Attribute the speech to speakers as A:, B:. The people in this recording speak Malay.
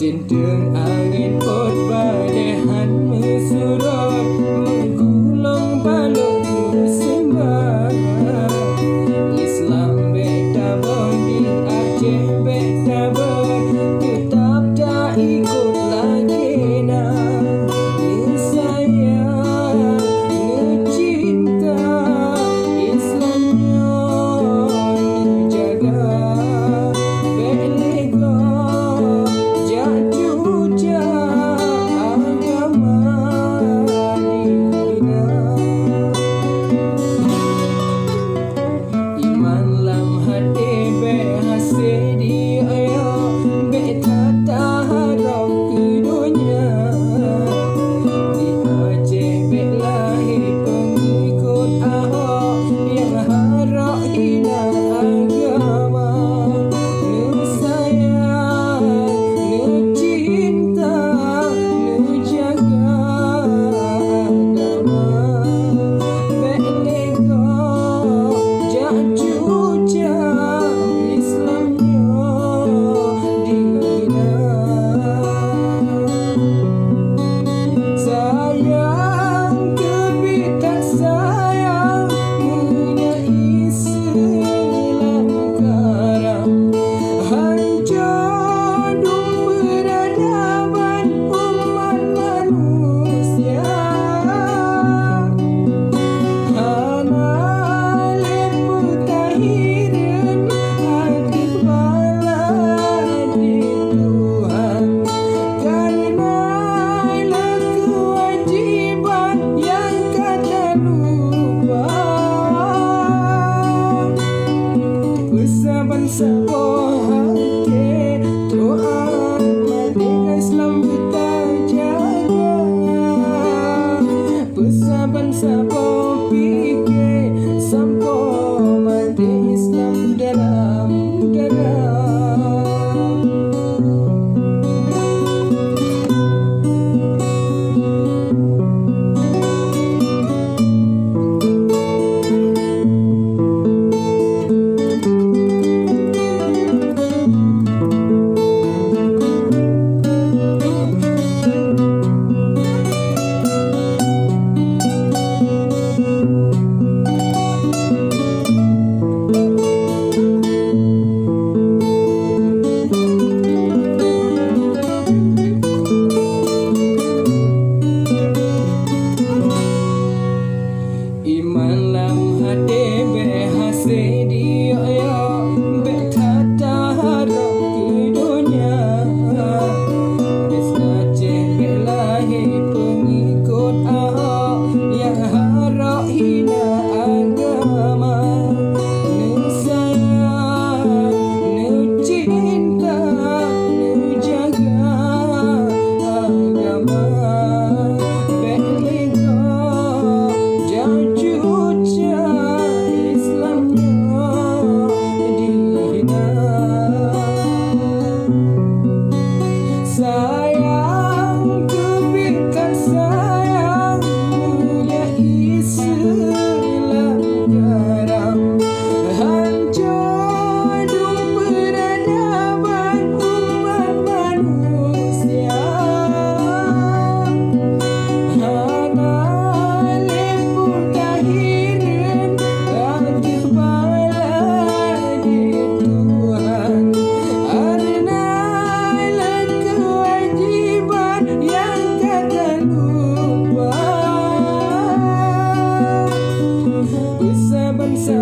A: Trên đường angin pot badehan musurot menggulung balok musimah Islam beta bondi Aceh beta ber tetap tak ikut lagi nak ni sayang ni cinta Islamnya ni jaga belego bangsa hati Tuhan merdeka Islam kita jaga Pesan bangsa fikir sampai mati Islam dalam dada Iman lam hati berhasil dia bertata harap ke dunia Bisna cek lahir pengikut Ahok yang harap hina agama Ni sayang, ni cinta, ni jaga agama Sayang, kebaikan sayang mulia Islam garam hancur peradaban umat manusia Hana lepur tahirin hati bala di Tuhan bangsa